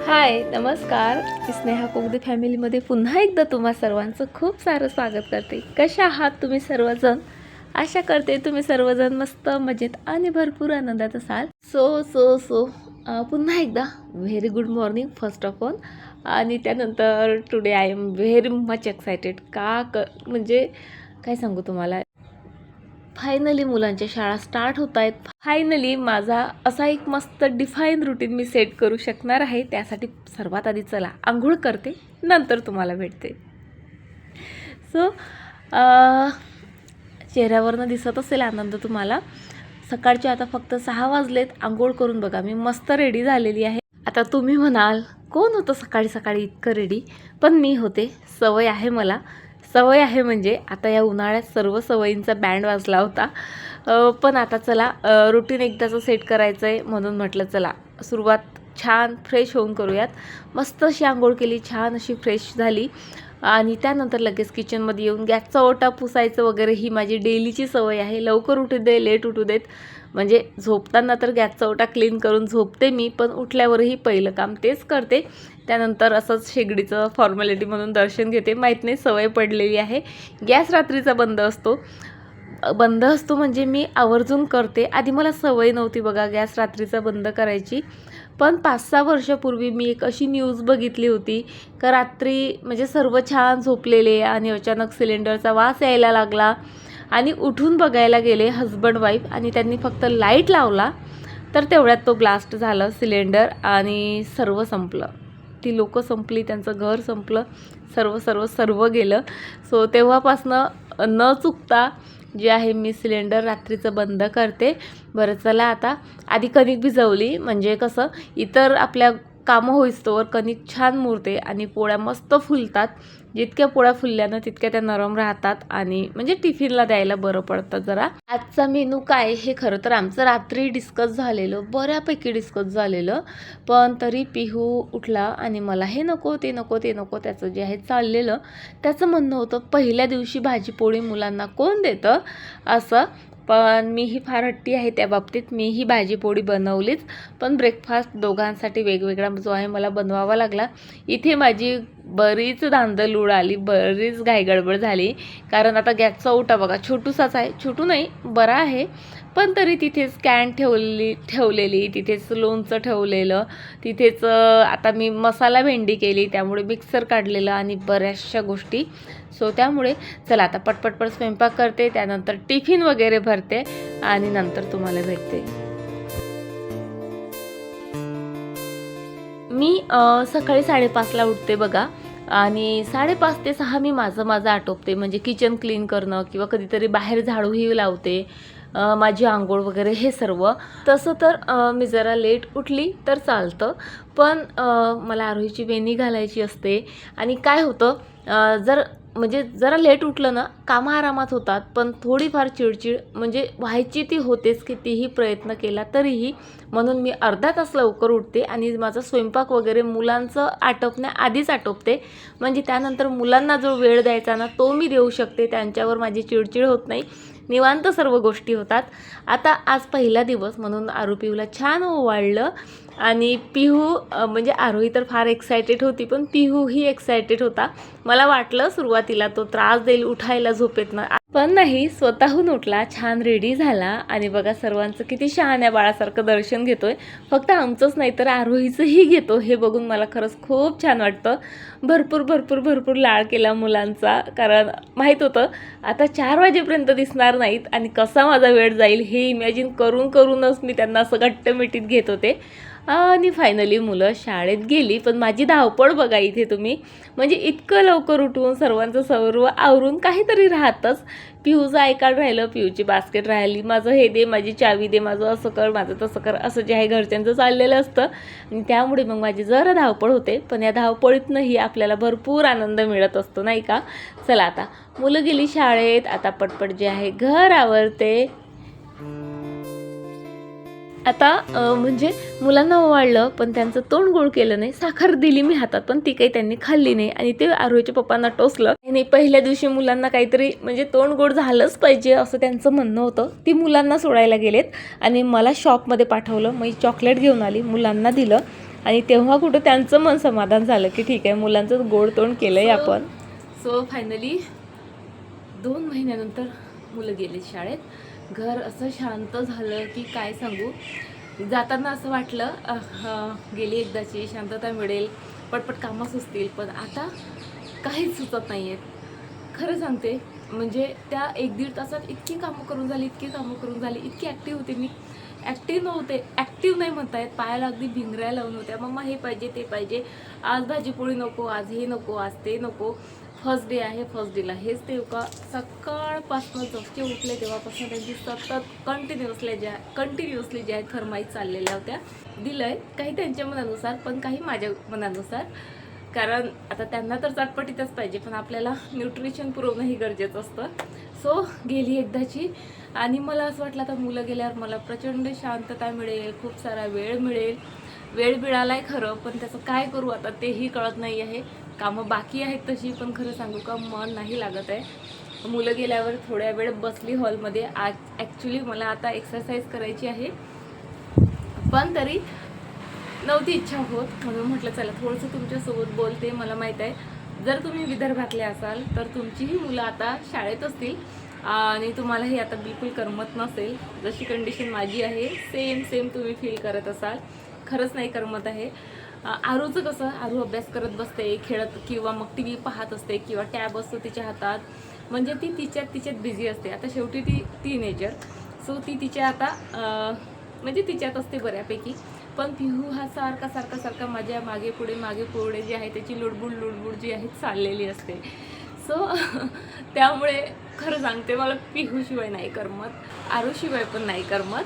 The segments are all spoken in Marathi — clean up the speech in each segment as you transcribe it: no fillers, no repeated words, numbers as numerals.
हाय, नमस्कार. मी स्नेहा कोगदे फॅमिलीमध्ये पुन्हा एकदा तुम्हा सर्वांचं खूप सारं स्वागत करते. कशा आहात तुम्ही सर्वजण? आशा करते तुम्ही सर्वजण मस्त मजेत आणि भरपूर आनंदात असाल. सो पुन्हा एकदा very good morning first of all. आणि त्यानंतर today I am very much excited. म्हणजे काय सांगू तुम्हाला, फायनली मुलांच्या शाळा स्टार्ट होत आहेत. फायनली माझा असा एक मस्त डिफाईन रुटीन मी सेट करू शकणार आहे. त्यासाठी सर्वात आधी चला आंघोळ करते, नंतर तुम्हाला भेटते. सो चेहऱ्यावरनं दिसत असेल आनंद तुम्हाला. सकाळचे आता फक्त 6 वाजलेत. आंघोळ करून बघा मी मस्त रेडी झालेली आहे. आता तुम्ही म्हणाल कोण होतं सकाळी सकाळी इतकं रेडी? पण मी होते. सवय आहे मला. सवय आहे म्हणजे आता या उन्हाळ्यात सर्व सवयींचा बँड वाजला होता. पण आता चला रुटीन एकदाचं सेट करायचं आहे म्हणून म्हटलं चला सुरुवात छान फ्रेश होऊन करूयात. मस्त अशी आंघोळ केली, छान अशी फ्रेश झाली आणि त्यानंतर लगेच किचनमध्ये येऊन गॅसचा ओटा पुसायचं वगैरे ही माझी डेलीची सवय आहे. लवकर उठू दे लेट उठू देत, म्हणजे झोपताना तर गॅसचा ओटा क्लीन करून झोपते मी, पण उठल्यावरही पहिलं काम तेच करते. त्यानंतर असंच शेगडीचं फॉर्मॅलिटी म्हणून दर्शन घेते. माहीत नाही सवय पडलेली आहे. गॅस रात्रीचा बंद असतो म्हणजे मी आवर्जून करते. आधी मला सवय नव्हती बघा गॅस रात्रीचा बंद करायची. पण 5-6 वर्षापूर्वी मी एक अशी न्यूज बघितली होती का रात्री म्हणजे सर्व छान झोपलेले आणि अचानक सिलेंडरचा वास यायला लागला आणि उठून बघायला गेले हजबंड वाईफ आणि त्यांनी फक्त लाईट लावला तर तेवढ्यात तो ब्लास्ट झालं सिलेंडर आणि सर्व संपलं. ती लोकं संपली, त्यांचं घर संपलं, सर्व गेलं. सो तेव्हापासनं न चुकता जे आहे मी सिलेंडर रात्रीचं बंद करते. बरं चला आता आधी कणिक भिजवली म्हणजे कसं इतर आपल्या कामं होईस्तोवर कणिक छान मुरते आणि पोळ्या मस्त फुलतात. जितक्या पोळ्या फुलल्यानं तितक्या त्या नरम राहतात आणि म्हणजे टिफिनला द्यायला बरं पडतं जरा. आजचा मेनू काय हे खरं तर आमचं रात्री डिस्कस झालेलं, बऱ्यापैकी डिस्कस झालेलं. पण तरी पिहू उठला आणि मला हे नको ते नको त्याचं जे आहे चाललेलं. त्याचं म्हणणं होतं पहिल्या दिवशी भाजी पोळी मुलांना कोण देतं असं. पण मीही फार हट्टी आहे त्या बाबतीत. मीही भाजीपोळी बनवलीच, पण ब्रेकफास्ट दोघांसाठी वेगवेगळा जो आहे मला बनवावा लागला. इथे माझी बरीच धांदल उडाली, बरीच घाईगडबड झाली. कारण आता गॅसचा ओटा बघा छोटूसाच आहे, छोटू नाही बरा आहे, पण तरी तिथेच कॅन ठेवलेली, तिथेच लोणचं ठेवलेलं, तिथेच आता मी मसाला भेंडी केली त्यामुळे मिक्सर काढलेलं आणि बऱ्याचशा गोष्टी. सो त्यामुळे चला आता पटपट स्वयंपाक करते, त्यानंतर टिफिन वगैरे भरते आणि नंतर तुम्हाला भेटते. मी सकाळी 5:30ला उठते बघा आणि 5:30 ते 6 मी माझं आटोपते. म्हणजे किचन क्लीन करणं किंवा कधीतरी बाहेर झाडूही लावते, माझी आंघोळ वगैरे हे सर्व. तसं तर मी जरा लेट उठली तर चालतं, पण मला आरोहीची वेणी घालायची असते आणि काय होतं म्हणजे जरा लेट उठलं ना कामं आरामात होतात, पण थोडीफार चिडचिड म्हणजे व्हायची ती होतेच कितीही प्रयत्न केला तरीही. म्हणून मी अर्धा तास लवकर उठते आणि माझा स्वयंपाक वगैरे मुलांचं आटोपण्याआधीच आटोपते. म्हणजे त्यानंतर मुलांना जो वेळ द्यायचा ना तो मी देऊ शकते, त्यांच्यावर माझी चिडचिड होत नाही, निवांत सर्व गोष्टी होतात. आता आज पहिला दिवस म्हणून पिहूला छान ओवाळलं आणि पिहू म्हणजे आरोही तर फार एक्सायटेड होती, पण पिहूही एक्सायटेड होता. मला वाटलं सुरुवातीला तो त्रास देईल उठायला झोपेतनं, पण नाही, स्वतःहून उठला, छान रेडी झाला आणि बघा सर्वांचं किती शहाण्या बाळासारखं दर्शन घेतोय. फक्त आमचंच नाही तर आरोहीचंही घेतो, हे बघून मला खरंच खूप छान वाटतं. भरपूर लाड केला मुलांचा, कारण माहीत होतं आता 4 वाजेपर्यंत दिसणार नाहीत आणि कसा माझा वेळ जाईल हे इमॅजिन करूनच मी त्यांना असं घट्ट मिठीत घेत होते. आणि फायनली मुलं शाळेत गेली. पण माझी धावपळ बघा इथे तुम्ही, म्हणजे इतकं लवकर उठून सर्व आवरून काहीतरी राहतंच. पिहूचं आयकार्ड राहिलं, पिहूची बास्केट राहिली, माझं हे दे, माझी चावी दे, माझं असं कर, माझं तसं कर, असं जे आहे घरच्यांचं चाललेलं असतं आणि त्यामुळे मग माझी जरा धावपळ होते. पण या धावपळीतनंही आपल्याला भरपूर आनंद मिळत असतो नाही का. चला आता मुलं गेली शाळेत, आता पटपट जे आहे घर आवरते. आता म्हणजे मुलांना ओवाळलं पण त्यांचं तोंड गोड केलं नाही. साखर दिली मी हातात पण ती काही त्यांनी खाल्ली नाही आणि ते आरोहीच्या पप्पांना टोचलं. आणि पहिल्या दिवशी मुलांना काहीतरी म्हणजे तोंड गोड झालंच पाहिजे असं त्यांचं म्हणणं होतं. ती मुलांना सोडायला गेलेत आणि मला शॉपमध्ये पाठवलं. मी चॉकलेट घेऊन आली, मुलांना दिलं आणि तेव्हा कुठं त्यांचं मन समाधान झालं की ठीक आहे, मुलांचं गोड तोंड केलं आहे आपण. सो फायनली 2 महिन्यानंतर मुलं गेली शाळेत. घर असं शांत झालं की काय सांगू. जाताना असं वाटलं गेली एकदाची शांतता मिळेल, पटपट कामं सुचतील, पण आता काहीच सुचत नाही आहेत. खरं सांगते, म्हणजे त्या 1-1.5 तासात इतकी कामं करून झाली, इतकी ॲक्टिव्ह होते मी. ॲक्टिव्ह नाही म्हणता येत, पायाला अगदी भिंगऱ्या लावून होत्या. मम्मा हे पाहिजे, ते पाहिजे, आज भाजीपोळी नको, आज हे नको, आज ते नको, फर्स्ट डे आहे, फर्स्ट डेला हेच देऊ का. सकाळपासून जसे उठले तेव्हापासून त्यांची सतत कंटिन्युअसली ज्या फरमाईश चाललेल्या होत्या. दिलंय काही त्यांच्या मनानुसार, पण काही माझ्या मनानुसार. कारण आता त्यांना तर चटपटीतच पाहिजे, पण आपल्याला न्यूट्रिशन पुरवणंही गरजेचं असतं. सो गेली एकदाची आणि मला असं वाटलं आता मुलं गेल्यावर मला प्रचंड शांतता मिळेल, खूप सारा वेळ मिळेल. वेळ मिळालाय खरं, पण त्याचं काय करू आता तेही कळत नाही आहे. कामं बाकी आहेत तशी, पण खरं सांगू का मन नाही लागत आहे. मुलं गेल्यावर थोड्या वेळ बसली हॉलमध्ये. आज ॲक्च्युली मला आता एक्सरसाइज करायची आहे, पण तरी नव्हती इच्छा होत, म्हणून म्हटलं चला थोडंसं तुमच्यासोबत बोलते. मला माहीत आहे जर तुम्ही विदर्भातले असाल तर तुमचीही मुलं आता शाळेत असतील आणि तुम्हालाही आता बिलकुल करमत नसेल. जशी कंडिशन माझी आहे सेम तुम्ही फील करत असाल. खरंच नाही करमत आहे. आरूचं कसं, आरू अभ्यास करत बसते, खेळत किंवा मग टी व्ही पाहत असते किंवा टॅब असतो तिच्या हातात, म्हणजे ती तिच्यात बिझी असते. आता शेवटी ती टीनेजर, सो ती तिच्या आता म्हणजे तिच्यात असते बऱ्यापैकी. पण पिहू हा सारखा माझ्या मागे पुढे जे आहे त्याची लुडबुड जी आहे चाललेली असते. सो त्यामुळे खरं सांगते मला पिहूशिवाय नाही करमत, आरूशिवाय पण नाही करमत.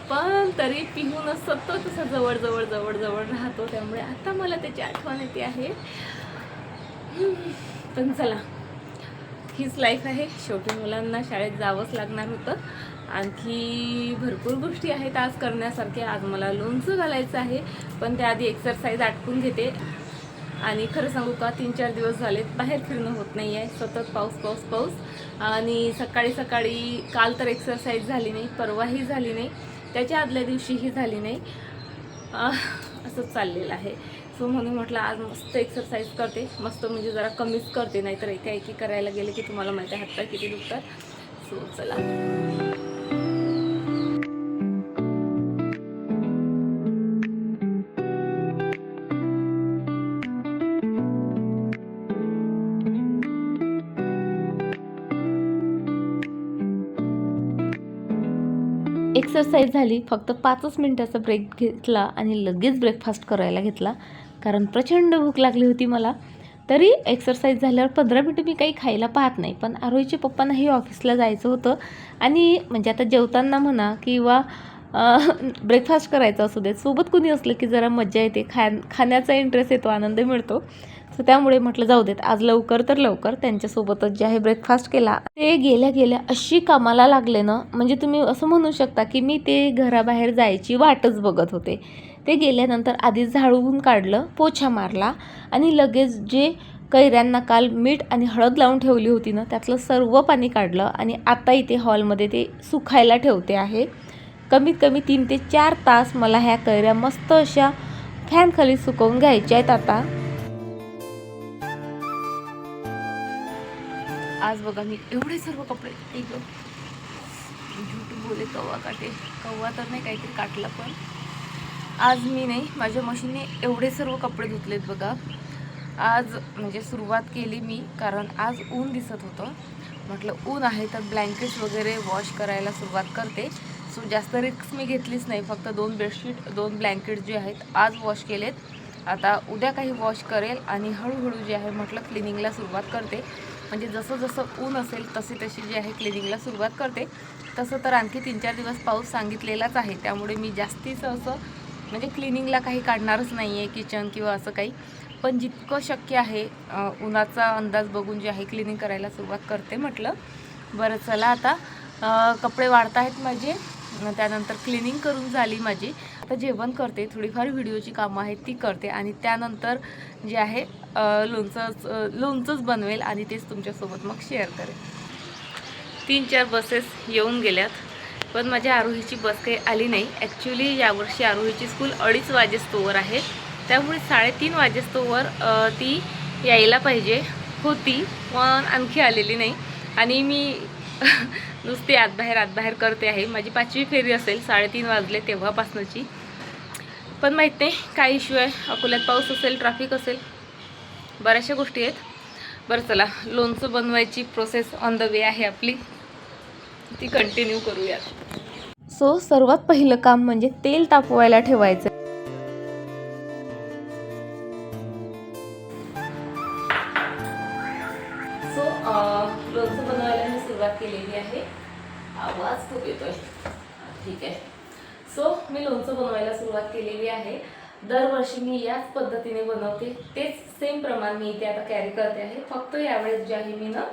पण तरी पिहून सतत तसा जवळ राहतो, त्यामुळे आता मला त्याची आठवण येते आहे. पण चला, हीच लाईफ आहे. शेवटी मुलांना शाळेत जावंच लागणार होतं. आणखी भरपूर गोष्टी आहेत आज करण्यासारख्या. आज मला लोणचं घालायचं आहे, पण त्याआधी एक्सरसाइज आटपून घेते. आणि खरं सांगू का 3-4 दिवस झालेत बाहेर फिरणं होत नाही आहे. सतत पाऊस. आणि सकाळी काल तर एक्सरसाइज झाली नाही, परवाही झाली नाही, त्याच्या आदल्या दिवशीही झाली नाही. असंच चाललेलं आहे. सो म्हणून म्हटलं आज मस्त एक्सरसाइज करते. मस्त म्हणजे जरा कमीच करते, नाहीतर एकाएकी करायला गेले की तुम्हाला माहिती आहे हातपाय किती दुखतात. सो चला. एक्सरसाइज झाली, फक्त 5 मिनिटाचा ब्रेक घेतला आणि लगेच ब्रेकफास्ट करायला घेतला, कारण प्रचंड भूक लागली होती मला. तरी एक्सरसाइज झाल्यावर 15 मिनिटं मी काही खायला पाहत नाही, पण आरोहीच्या पप्पांनाही ऑफिसला जायचं होतं आणि म्हणजे आता जेवताना म्हणा किंवा ब्रेकफास्ट करायचा असू दे, सोबत कोणी असलं की जरा मजा येते, खाण्याचा इंटरेस्ट येतो, आनंद मिळतो. सो त्यामुळे म्हटलं जाऊ देत, आज लवकर त्यांच्यासोबतच जे आहे ब्रेकफास्ट केला. ते गेल्या अशी कामाला लागले ना, म्हणजे तुम्ही असं म्हणू शकता की मी ते घराबाहेर जायची वाटच बघत होते. ते गेल्यानंतर आधी झाडून काढलं, पोछा मारला आणि लगेच जे कैऱ्यांना काल मीठ आणि हळद लावून ठेवली होती ना, त्यातलं सर्व पाणी काढलं आणि आता इथे हॉलमध्ये ते सुकायला ठेवते आहे. कमीत कमी 3 ते 4 तास मला ह्या कैऱ्या मस्त अशा फॅनखाली सुकवून घ्यायच्या आहेत. आता आज बघा मी एवढे सर्व कपडे, झूठ बोले कव्वा तर नाही, काहीतरी काटलं, पण आज मी नाही, माझ्या मशीनने एवढे सर्व कपडे धुतलेत बघा. आज म्हणजे सुरुवात केली मी, कारण आज ऊन दिसत होतं. म्हटलं ऊन आहे तर ब्लँकेट्स वगैरे वॉश करायला सुरुवात करते. सो जास्त रिस्क मी घेतलीच नाही, फक्त 2 बेडशीट 2 ब्लँकेट जे आहेत आज वॉश केलेत. आता उद्या काही वॉश करेल आणि हळूहळू जे आहे म्हटलं क्लिनिंगला सुरुवात करते. म्हणजे जसं ऊन असेल तशी जी आहे क्लिनिंगला सुरुवात करते. तसं तर आणखी 3-4 दिवस पाऊस सांगितलेलाच आहे, त्यामुळे मी जास्तीचं असं म्हणजे क्लिनिंगला काही काढणारच नाही आहे, किचन किंवा असं काही. पण जितकं शक्य आहे उन्हाचा अंदाज बघून जे आहे क्लिनिंग करायला सुरुवात करते. म्हटलं बरं चला, आता कपडे वाढत आहेत माझे, त्यानंतर क्लिनिंग करून झाली माझी. आता जेवण करते, थोडीफार व्हिडिओची कामं आहेत ती करते आणि त्यानंतर जे आहे लोणचंच बनवेल आणि तेच तुमच्यासोबत मग शेअर करेल. 3-4 बसेस येऊन गेल्यात, पण माझ्या आरोहीची बस काही आली नाही. ॲक्च्युली यावर्षी आरोहीची स्कूल 2:30 वाजेस्तोवर आहे, त्यामुळे 3:30 वाजेस्तोवर ती यायला पाहिजे होती, पण आणखी आलेली नाही. आणि मी नुसती आतबाहेर करते आहे. माझी 5वी फेरी असेल, 3:30 वाजले तेव्हापासूनची. पण माहीत नाही काय इश्यू आहे. अकोल्यात पाऊस असेल, ट्रॅफिक असेल, बऱ्याचशा गोष्टी आहेत. बरं चला, लोणचं बनवायची प्रोसेस ऑन द वे आहे आपली, ती कंटिन्यू करूयात. सो सर्वात पहिलं काम म्हणजे तेल तापवायला ठेवायचं. सो लोणचं बनवायला मी सुरुवात केलेली आहे. आवाज खूप येतोय, ठीक आहे. सो मी लोणचं बनवायला सुरुवात केलेली आहे. दरवर्षी मी याच पद्धतीने बनवते, तेच सेम प्रमाण मी इथे आता कॅरी करते आहे. फक्त यावेळेस जे आहे मी ना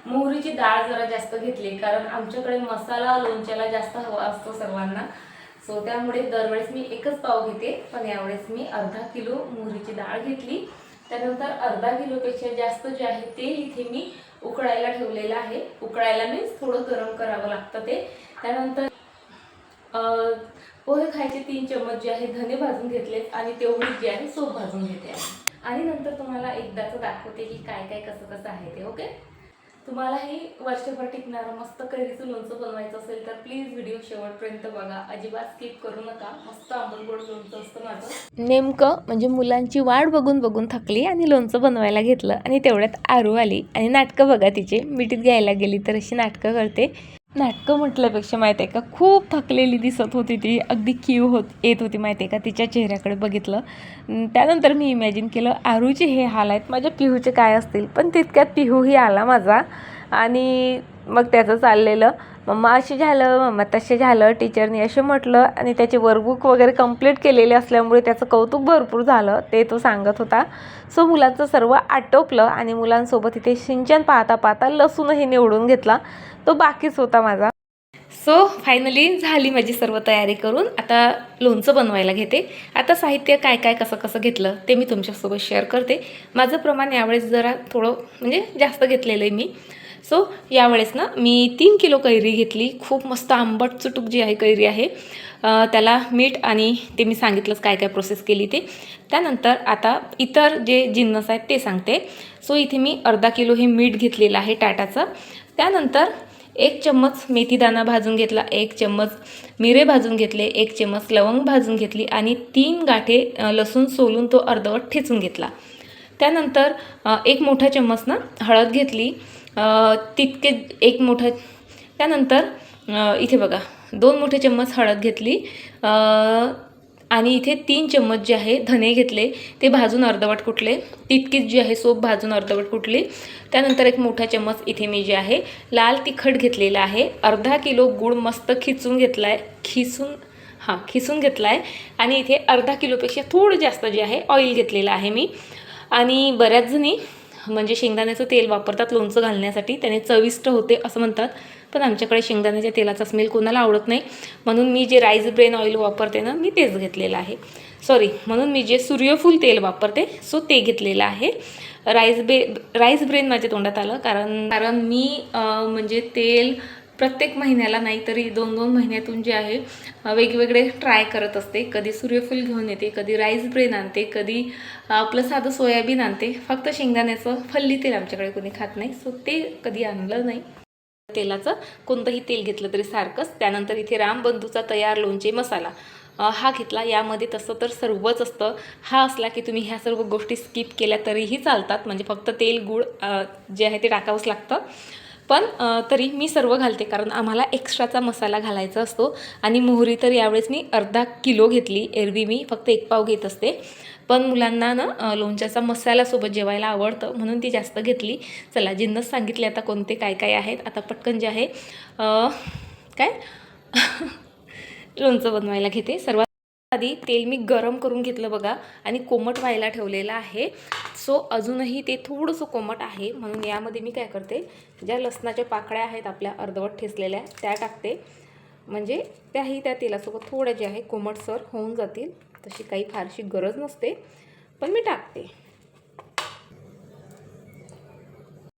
मोहरीची डाळ जरा जास्त घेतली, कारण आमच्याकडे मसाला लोणच्याला जास्त हवा असतो सर्वांना. सो त्यामुळे दरवेळेस मी एकच पाव घेते, पण यावेळेस मी अर्धा किलो मोहरीची डाळ घेतली. त्यानंतर अर्धा किलोपेक्षा जास्त जे आहे तेल इथे मी उकळायला ठेवलेलं आहे. उकळायला मीन्स थोडं गरम करावं लागतं ते. त्यानंतर पोहे खायचे 3 चम्मच जे आहे धने भाजून घेतलेत आणि तेवढीच जे आहे सोप भाजून घेते आहे. आणि नंतर तुम्हाला एकदाच दाखवते की काय काय कसं आहे ते. ओके, तुम्हालाही वर्षभर टिकणारं मस्त कैरीचं लोणचं बनवायचं असेल तर प्लीज व्हिडिओ शेवटपर्यंत बघा, अजिबात स्किप करू नका. मस्त आंबटगोड लोणचं असतं माझं. नेमकं म्हणजे मुलांची वाट बघून थकली आणि लोणचं बनवायला घेतलं आणि तेवढ्यात आरू आली आणि नाटकं बघा तिचे, मिठीत घ्यायला गेली तर अशी नाटकं करते. नाटकं म्हटल्यापेक्षा माहिती आहे का, खूप थकलेली दिसत होती ती. अगदी कीव येत होती माहिती आहे का तिच्या चेहऱ्याकडे बघितलं. त्यानंतर मी इमॅजिन केलं आरूचे हे हाल आहेत, माझ्या पिहूचे काय असतील. पण तितक्यात पिहूही आला माझा आणि मग त्याचं चाललेलं मम्मा असे झालं, मम्मा तसे झालं, टीचरनी असे म्हटलं. आणि त्याचे वर्कबुक वगैरे कंप्लीट केलेले असल्यामुळे त्याचं कौतुक भरपूर झालं, ते तो सांगत होता. सो मुलांचं सर्व आटोपलं आणि मुलांसोबत इथे सिंचन पाहता लसूणही निवडून घेतला, तो बाकीच होता माझा. सो फायनली झाली माझी सर्व तयारी करून. आता लोणचं बनवायला घेते. आता साहित्य काय कसं घेतलं ते मी तुमच्यासोबत शेअर करते. माझं प्रमाण यावेळेस जरा थोडं म्हणजे जास्त घेतलेलं आहे मी. सो यावेळेस ना मी 3 किलो कैरी घेतली. खूप मस्त आंबट चुटूक जी आहे कैरी आहे. त्याला मीठ आणि ते मी सांगितलंच काय प्रोसेस केली ते. त्यानंतर आता इतर जे जिन्नस आहेत ते सांगते. सो इथे मी अर्धा किलो हे मीठ घेतलेलं आहे टाटाचं. त्यानंतर 1 चम्मच मेथीदाणा भाजून घेतला, 1 चम्मच मिरे भाजून घेतले, 1 चम्मच लवंग भाजून घेतली आणि 3 गाठे लसूण सोलून तो अर्धवट ठेचून घेतला. त्यानंतर 1 मोठा चम्मच ना हळद घेतली, तितके 1 मोठा. त्यानंतर इथे बघा 2 मोठे चम्मच हळद घेतली आणि इथे 3 चम्मच जे आहे धने घेतले, ते भाजून अर्धवट कुटले. तितकीच जी आहे सोप भाजून अर्धवट कुटली. त्यानंतर 1 मोठा चम्मच इथे मी जे आहे लाल तिखट घेतलेला आहे. अर्धा किलो गूळ मस्त खिसून घेतला आहे, खिसून घेतला आहे. आणि इथे अर्धा किलोपेक्षा थोडं जास्त जे आहे ऑइल घेतलेलं आहे मी. आणि बऱ्याच जणी म्हणजे शेंगदाण्याचं तेल वापरतात लोणचं घालण्यासाठी, त्याने चविष्ट होते असं म्हणतात. पण आमच्याकडे शेंगदाण्याच्या तेलाचा स्मेल कोणाला आवडत नाही, म्हणून मी जे राईस ब्रेन ऑइल वापरते ना मी तेच घेतलेलं आहे. म्हणून मी जे सूर्यफूल तेल वापरते सो ते घेतलेलं आहे. राईस ब्रेन माझ्या तोंडात आलं कारण मी म्हणजे तेल प्रत्येक महिन्याला नाही तरी 2-2 महिन्यातून जे आहे वेगवेगळे ट्राय करत असते. कधी सूर्यफूल घेऊन येते, कधी राईस ब्रेन आणते, कधी आपलं साधं सोयाबीन आणते. फक्त शेंगदाण्याचं फल्ली तेल आमच्याकडे कोणी खात नाही, सो ते कधी आणलं नाही. तेलाचं कोणतंही तेल घेतलं तरी सारखंच. त्यानंतर इथे रामबंधूचा तयार लोणचे मसाला हा घेतला. यामध्ये तसं तर सर्वच असतं. हा असला की तुम्ही ह्या सर्व गोष्टी स्किप केल्या तरीही चालतात, म्हणजे फक्त तेल गूळ जे आहे ते टाकावंच लागतं. पण तरी मी सर्व घालते कारण आम्हाला एक्स्ट्राचा मसाला घालायचा असतो. आणि मोहरी तर यावेळेस मी अर्धा किलो घेतली, एरवी मी फक्त 1 पाव घेत असते. पण मुलांना ना लोणच्याचा मसाल्यासोबत जेवायला आवडतं म्हणून ती जास्त घेतली. चला जिन्नस सांगितले आता कोणते काय आहेत. आता पटकन जे आहे लोणचं बनवायला घेते. सर्वात आधी तेल मी गरम करून घेतलं बघा आणि कोमट व्हायला ठेवलेलं आहे. सो अजूनही ते थोडंसं कोमट आहे, म्हणून यामध्ये मी काय करते, ज्या लसणाच्या पाकळ्या आहेत आपल्या अर्धवट ठेचलेल्या त्या टाकते. म्हणजे त्याही त्या तेलासोबत थोड्या जे आहे कोमटसर होऊन जातील. तशी काही फारशी गरज नसते, पण मी टाकते.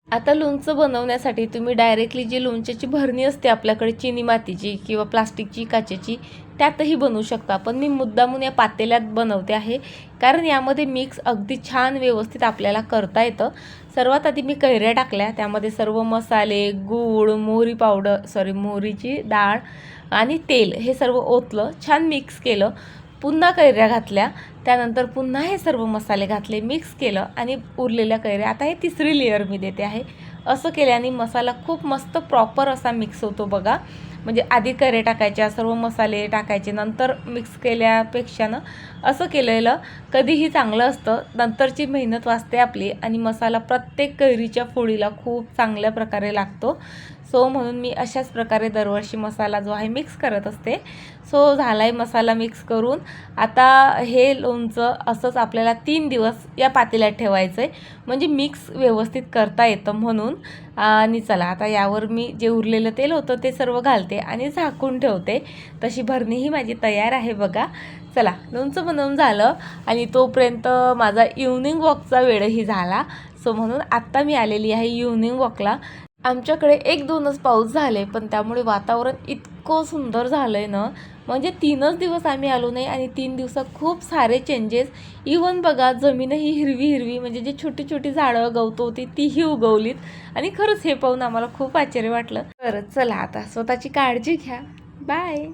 आता लोणचं बनवण्यासाठी तुम्ही डायरेक्टली जी लोणच्याची भरणी असते आपल्याकडे चिनी मातीची किंवा प्लास्टिकची, काचेची, त्यातही बनवू शकता. पण मी मुद्दामून या पातेल्यात बनवते आहे, कारण यामध्ये मिक्स अगदी छान व्यवस्थित आपल्याला करता येतं. सर्वात आधी मी कैऱ्या टाकल्या, त्यामध्ये सर्व मसाले, गूळ, मोहरीची डाळ आणि तेल हे सर्व ओतलं, छान मिक्स केलं. पुन्हा कैऱ्या घातल्या, त्यानंतर पुन्हा हे सर्व मसाले घातले, मिक्स केलं आणि उरलेल्या कैऱ्या, आता हे तिसरी लेअर मी देते आहे. असं केल्याने मसाला खूप मस्त प्रॉपर असा मिक्स होतो बघा. म्हणजे आधी कैऱ्या टाकायच्या, सर्व मसाले टाकायचे, नंतर मिक्स केल्यापेक्षानं असं केलेलं कधीही चांगलं असतं. नंतरची मेहनत वाचते आपली आणि मसाला प्रत्येक कैरीच्या फोडीला खूप चांगल्या प्रकारे लागतो. सो म्हणून मी अशाच प्रकारे दरवर्षी मसाला जो आहे मिक्स करत असते. सो झाला आहे मसाला मिक्स करून. आता हे लोणचं असंच आपल्याला 3 दिवस या पातेल्यात ठेवायचं आहे, म्हणजे मिक्स व्यवस्थित करता येतं म्हणून. आणि चला आता यावर मी जे उरलेलं तेल होतं ते सर्व घालते आणि झाकून ठेवते. तशी भरणीही माझी तयार आहे बघा. चला, लोणचं बनवून झालं आणि तोपर्यंत माझा इव्हनिंग वॉकचा वेळही झाला. सो म्हणून आत्ता मी आलेली आहे इव्हनिंग वॉकला. आमच्याकडे 1-2च पाऊस झाले, पण त्यामुळे वातावरण इतकं सुंदर झालं आहे ना, म्हणजे 3च दिवस आम्ही आलो नाही आणि 3 दिवसात खूप सारे चेंजेस. इवन बघा, जमीनही हिरवी हिरवी, म्हणजे जी छोटी छोटी झाडं गवत होती तीही उगवलीत आणि खरंच हे पाहून आम्हाला खूप आश्चर्य वाटलं. तर चला, आता स्वतःची काळजी घ्या. बाय.